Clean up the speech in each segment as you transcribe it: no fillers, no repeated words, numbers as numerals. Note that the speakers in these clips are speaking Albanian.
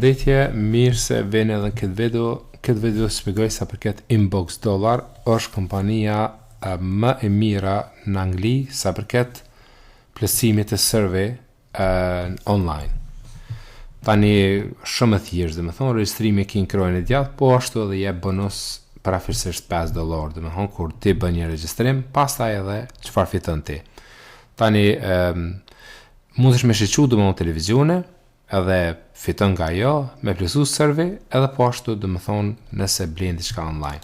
Përshëndetje, mirë se vjen edhe në këtë video. Këtë video shpjegoj sa përket InBoxDollar, është kompania më e mira në Angli sa përket plotësimit të serve online. Tani shumë e thjeshtë, domethënë regjistrimi ke krojën e gjatë, po ashtu edhe jep bonus parafisisht $5, domethënë kur ti bën një regjistrim, pastaj edhe çfarë fiton ti. Tani mundesh me shiqu domethënë televizione, edhe fiton nga ajo me plotësu serve, edhe po ashtu domethënë nëse blen diçka online.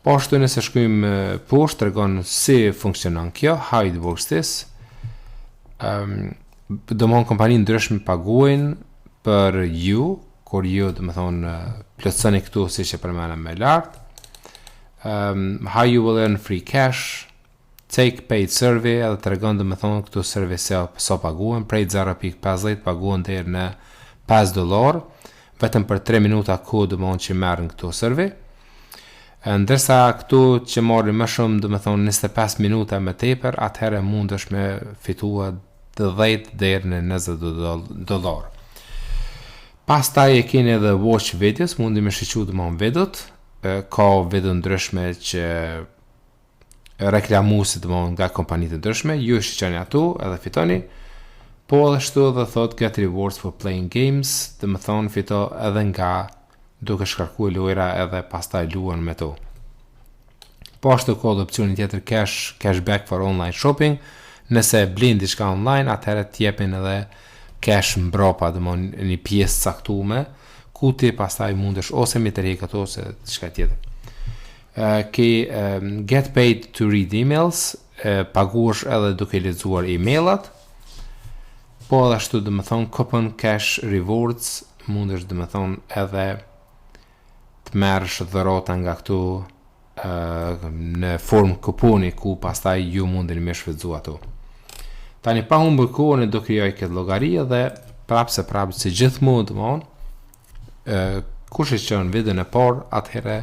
Po ashtu nëse shkojmë poshtë tregon si funksionon kjo, how it works this. Domethënë kompani ndryshme paguajnë për ju, kur ju domethënë plotësoni këtu siç e përmendëm më lart. How you will earn free cash, take paid survey, edhe të regon dhe me thonë këtu survey so paguën, prej 0.50 paguën dherë në $5, vetëm për 3 minuta ku dhe më që merën këtu survey. Ndërsa këtu që marrin më shumë dhe me thonë 25 minuta me tepër, atëherë mundesh me fitua 10 dherë në $20. Pastaj e keni edhe watch videos, mundi me shiqu dhe më videot, ka video ndryshme që reklamuesit nga kompanitë të ndryshme, ju shiqoni ato edhe fitoni, po edhe shtu edhe thot get rewards for playing games, dhe më thonë fito edhe nga duke shkarkuar lojra edhe pastaj luan me to. Po ashtu ka edhe opcionin tjetër cashback for online shopping, nëse blin diçka online, atëherë t'jepin edhe cash mbrapa, dhe më një pjesë caktume, ku ti pastaj mundesh ose me tërheq ato ose diçka tjetër. Get paid to read emails, paguash edhe duke lexuar emailat, po edhe ashtu dhe më thonë coupon cash rewards, mundesh dhe më thonë edhe të merresh dhurata nga këtu në formë kuponi ku pastaj ju mundeni me shfrytzu ato. Tani pa humbur kohën do krijoj këtë llogari dhe prapë si gjithmonë domthon kush e çon videon e parë atëherë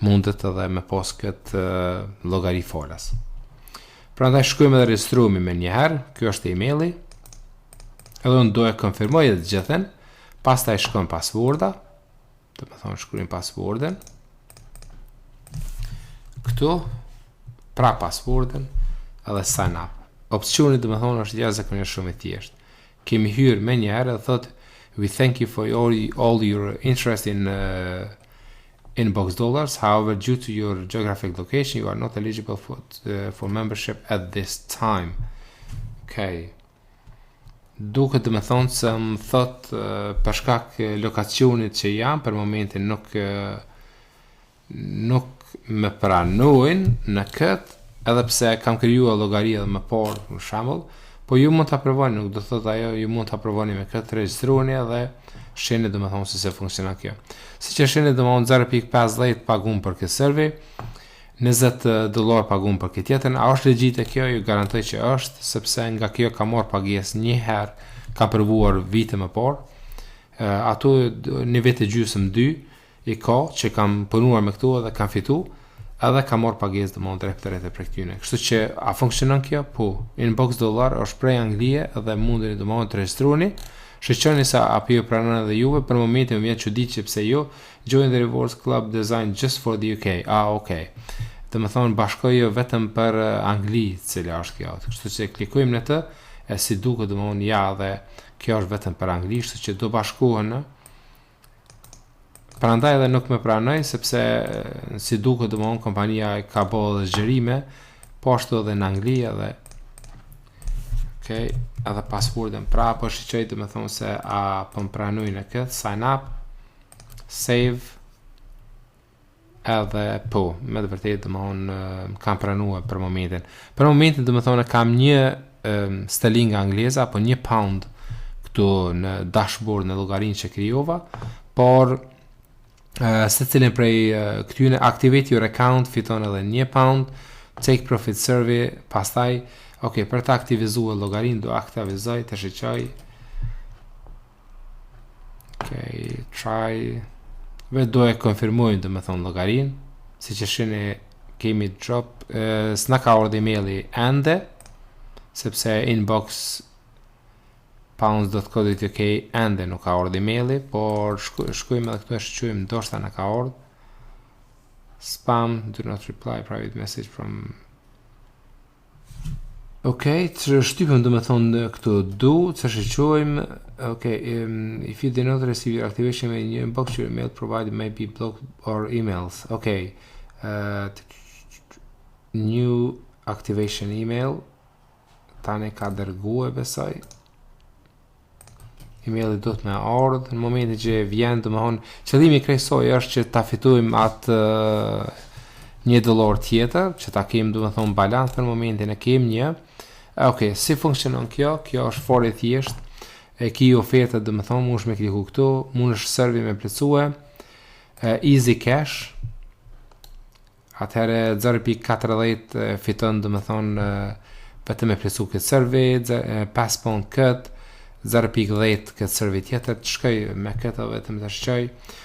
mundet edhe me pas këtë llogari falas. Prandaj shkojmë dhe regjistrojmë me njëherë, kjo është emaili, edhe unë do e konfirmoj të gjithën, pastaj shkojmë passworda, të më thonë shkruajmë passwordin, këtu, pra passwordin, edhe sign up. Opcioni të më thonë është jashtëzakonisht shumë i thjeshtë. Kemi hyrë me njëherë dhe thotë, we thank you for all your interest in InBoxDollars. However, due to your geographic location, you are not eligible for membership at this time. Okay. Duket të më thonë se më thot për shkak lokacionit që jam, për momentin nuk më pranojnë në këtë, edhe pse kam krijuar llogari edhe më parë, për shembull, po ju mund ta provoni, nuk do thotë ajo, ju mund ta provoni me këtë, regjistroni edhe shihni domethënë se funksionon kjo. Siç e shihni domethënë 0.50 pagun për këtë server, $20 pagun për këtë tjetër. A është legjite kjo? Ju garantoj që është, sepse nga kjo ka marrë pagesë një herë, ka provuar vite më parë. Ato një vit e gjysmë 2 i ka që kam punuar me këtu dhe kam fitu, edhe ka marrë pagesë domethënë drejt për këtyne. Kështu që a funksionon kjo? Po. InBoxDollar është prej Anglie dhe mundeni domethënë të regjistroni. Shqyqoni sa apo ju pranon edhe juve, për momentin më vjen çuditje pse jo join the rewards club designed just for the UK. Okay. Dhe më thonë bashkojo vetëm për Angli, cila është kjo. Kështu që klikojmë në të, e si duke dhe më thonë ja dhe kjo është vetëm për Angli, kështu që do bashkohen në. Prandaj edhe nuk me pranoj, sepse si duke dhe më thonë kompania ka bërë dhe zgjerime, po ashtu edhe në Angli edhe edhe passwordin pra, po shqyqoj dhe me thonë se a po më pranoj në këtë, sign up, save, edhe po, me të vërtetë dhe me thonë kam pranua për momentin. Për momentin dhe me thonë kam një sterling angleze, apo £1 këtu në dashboard në llogarinë që krijova, por se cilin prej këtyne activate your account fiton edhe £1, take profit survey, pastaj për të aktivizuar llogarinë do aktivizoj të shiqoj. Try. Vetë do e konfirmojmë dhe me thonë llogarinë, si që shini kemi drop, s'na ka ardhur emaili ende, sepse inbox pounds.co.uk ende nuk ka ardhur emaili, por shkojmë edhe këtu e shqyjmë ndoshta na ka ardhur. Spam, do not reply, private message from. Okay, të shtypëm do me thonë këtu do, të shqyjmë. Okay, if you did not receive your activation in your inbox, your email provided may be blocked or emails. Okay, new activation email. Tani ka dërguar besoj. Emaili do të me ardhë në momentin që vjen, do me thonë qëllimi kryesor është që ta fitojmë atë $1 tjetër, që ta kemi do me thonë balans për momentin e kemi një. Okay, si funksionon kjo? Kjo është fort e thjeshtë. E ki oferta do me thonë, mund me kliku këtu, mund është servi me plotësue. Easy cash. Atëherë 0.40 fiton do me thonë vetëm me plotësu këtë servi, 5 pound këtë. 0.10 këtë servi tjetër, të shkoj me këtë vetëm të shqoj.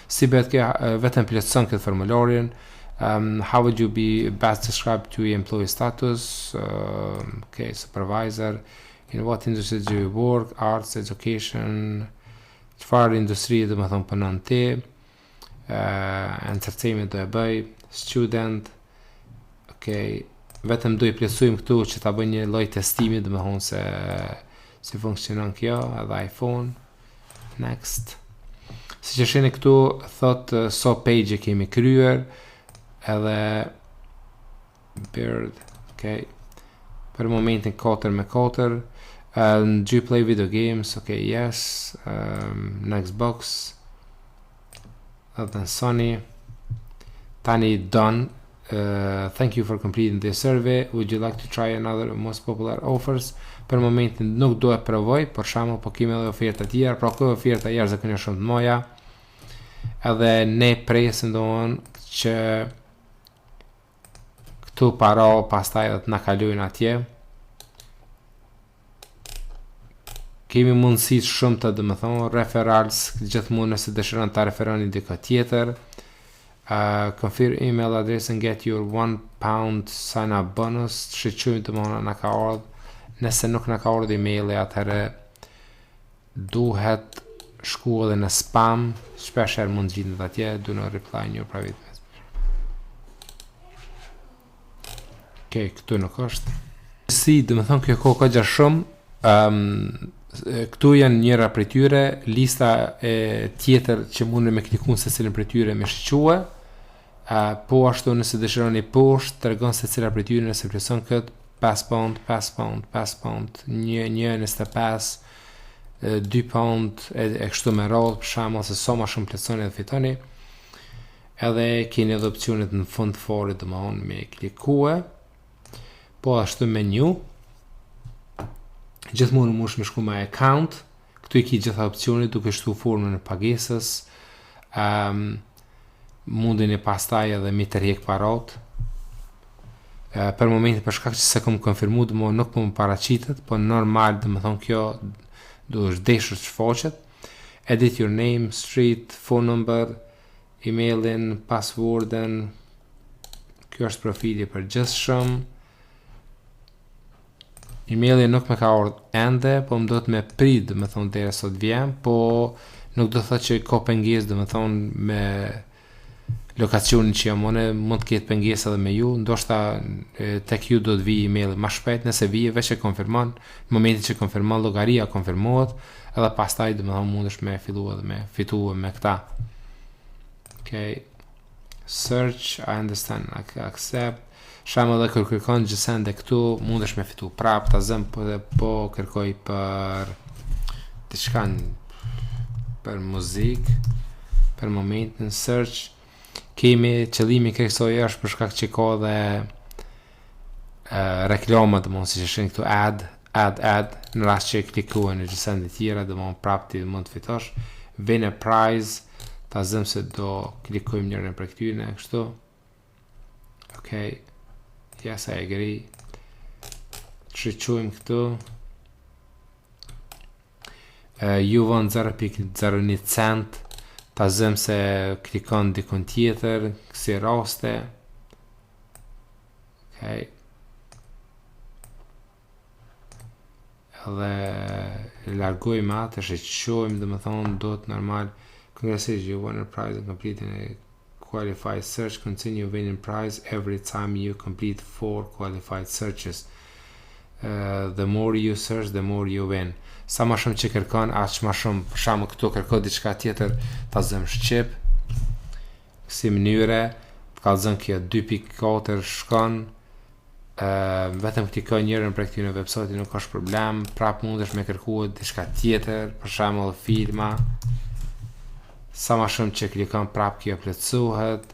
Si bëhet kjo, vetëm plotëson këtë formularin. How would you be best described to your employee status? Okay, supervisor. In what industry do you work? Arts, education. Çfarë industrie do të thonë punon ti? Entertainment do e bëj. Student. Okay, vetëm do I plotësojmë këtu që ta bëj një lloj testimi, do të thonë se si funksionon kjo, edhe iPhone. Next. Si që sheni këtu, thot so page e kemi kryer, edhe bird, okay. Per momentin 4/4. Do you play video games? Okay, yes. Next box. Then Sony. Tani done. Thank you for completing this survey. Would you like to try another most popular offers? Per momentin nuk do e provoj, për shembull, po kemi edhe oferta tjera, pra këto oferta jashtëzakonisht shumë të mëdha. Edhe ne presim domthonjë që këtu para pastaj do të na kalojnë atje. Kemi mundësi shumë të domethënë referrals, gjithmonë nëse dëshiron ta referoni dikë tjetër. Confirm email address and get your £1 sign up bonus. Shqyqymë domethënë na ka ardhur. Nëse nuk na ka ardhur emaili, atëherë duhet shku edhe në spam, shpeshherë mund gjendet atje, do not reply in your private message. Okay, këtu nuk është. Si, domethënë kjo kohë ka gjatë shumë. Këtu janë njëra prej tyre, lista e tjetër që mundem me klikun se cilën prej tyre me shqyque. Po ashtu nëse dëshironi poshtë, tregon se cila prej tyre nëse presion këtë 5 pound, 5 pound, 5 pound, 1.25, 2 pound, e kështu me radhë, për shembull se sa më shumë plotësoni dhe fitoni. Edhe keni edhe opcionet në fund fare, domethënë me klikue. Po ashtu menu. Gjithmonë mund të shku me account. Këtu I ki gjitha opcionet duke shtu formën e pagesës. Mundeni pastaj edhe mi tërheq parat. Per momentin për shkak që se kom konfirmu domethënë nuk po më paraqitet, po normal domethënë kjo do është deshur të shfaqet. Edit your name, street, phone number, emailin, passwordin. Kjo është profili I përgjithshëm. Emaili nuk më ka ardhur ende, po më do të me prit domethënë deri sot vjen, po nuk do thotë që ka pengesë domethënë me lokacionin që jam unë, mund të ketë pengesë edhe me ju, ndoshta tek ju do të vi emaili më shpejt, nëse vije veç e konfirmon, në momentin që konfirmon llogaria konfirmohet, edhe pastaj domethënë mundesh me fillu edhe me fituar me këta. Okay. Search, I understand, accept. Shembull edhe kur kërkon gjësende këtu, mundesh me fitu prap, ta zëm po kërkoj për diçka për muzikë, për momentin search. Kemi qëllimi kryesor është për shkak që ka dhe reklama, domethënë si që shën këtu ad, në rast që klikojnë në gjësende tjera, domethënë prap ti mund të fitosh. Win a prize, ta zëm se do klikojmë njërin për këtyre kështu. Okay. Yes, I agree. Shqyqujmë këtu. Ju vonë 0.01 cent. Ta zëm se klikon dikun tjetër, kësi raste. Okay. dhe largojmë atë, shqojmë dhe më thonë do të normal. Congratulations, you won a prize and completing a qualified search. Continue winning prize every time you complete 4 qualified searches. The more you search, the more you win. Sa më shumë që kërkon, aq më shumë. Për shembull këtu kërko diçka tjetër, ta zëm Shqip. Si mënyre, të kallëzon kjo 2.4 shkon. Vetëm klikoj njërën për këtyre website nuk është problem. Prap mundesh me kërkuar diçka tjetër, për shembull filma. Sa më shumë që klikon prap kjo plotësohet.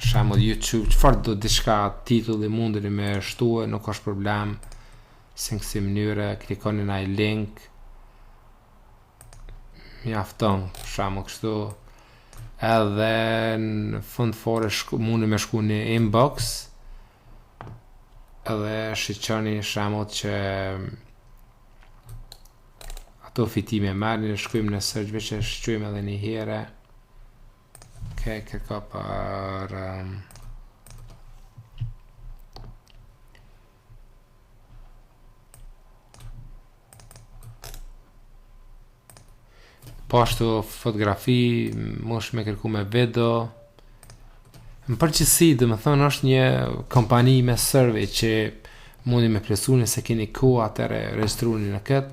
Shembull YouTube, çfarë do diçka titulli mundeni me shtuar, nuk është problem. Si mënyre, klikoni në ai link. Mjafton, për shembull kështu. Edhe në fund fare mundi me shku në inbox edhe shiqoni shembull që ato fitime marrin, shkojmë në search veç e shqojmë edhe një herë. Kërko për po ashtu fotografi, mosh me kërku me video. Në përgjithësi, dhe më thonë, është një kompani me survey që mundi me plesu nëse keni kohë atëre registruni në këtë.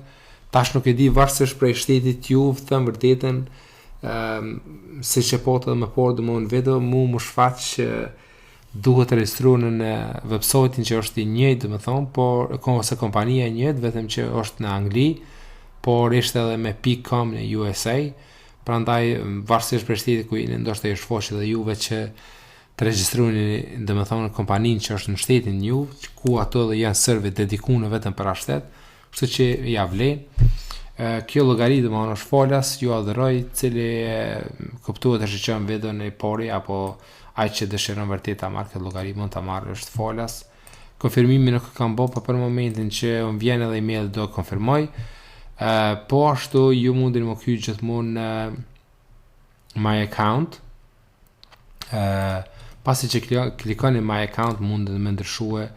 Tash nuk e di varësisht prej shtetit ju, thëmë vërtetën, si që po të dhe më por dhe më në video, më shfaq që duhet të registruni në website-in që është i njëjtë, dhe më thonë, por ose kompania i njëjtë, vetëm që është në Angli, por ishte edhe me .com në USA, prandaj varësisht për shtetit ku jeni, ndoshta ju shfoqet edhe juve që të regjistroni, domethënë kompaninë që është në shtetin ju, ku ato dhe janë server dedikuar vetëm për ashtet, kështu që ja vlen. Kjo llogari domethënë është folas, ju adhëroj, cili kuptohet të shiqon videon në pori apo ai që dëshiron vërtet ta marrë këtë llogari mund ta marrë, është folas. Konfirmimin nuk kam bërë, por për momentin që më vjen edhe email do konfirmoj. Po ashtu ju mundin më kry gjithmonë në my account. Pasi që klikoni my account mundin me ndryshue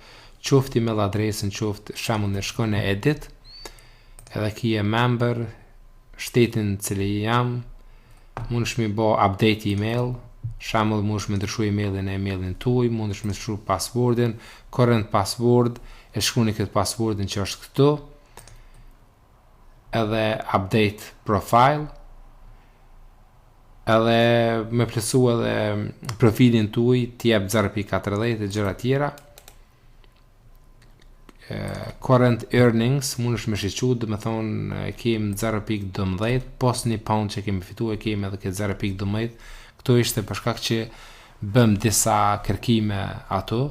qofti email adresën, qofti shembull në shkon në edit, edhe ki e member, shtetin cili jam, mundesh me bë update email, shembull mundesh me ndryshu emailin e emailin tuaj, mundesh me ndryshu passwordin, current password, e shkruani këtë passwordin që është këtu. Edhe update profile, edhe me plesu edhe profilin tuaj, t'jep 0.40 e gjëra tjera. Current earnings, mundesh me shiqu, dhe me thonë kem 0.12, pos një pound që kemi fitu e kem edhe këtë 0.12, këto ishte për shkak që bëm disa kërkime ato.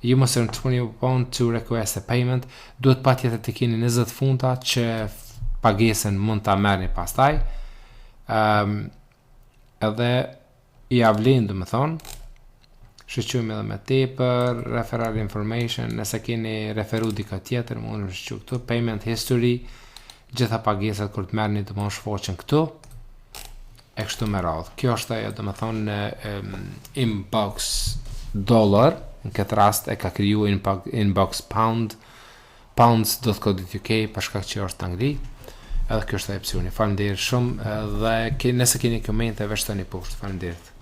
You must earn 20 pound to request a payment, duhet patjetër të keni 20 funta që pagesën mund ta merrni pastaj. Edhe i avlen, do të thonë, shiqojmë edhe me tepër, referral information, nëse keni referu dika tjetër, mund të shiqoj këtu, payment history, gjitha pagesat kur të merrni do të shfaqen këtu. E kështu me radhë. Kjo është ajo, do të thonë, InBoxDollar, në këtë rast e ka kriju Inbox Pounds.co.uk për shkak që është angli. Edhe kjo është opsioni. Faleminderit shumë dhe nëse keni komente, veçtoni poshtë. Faleminderit.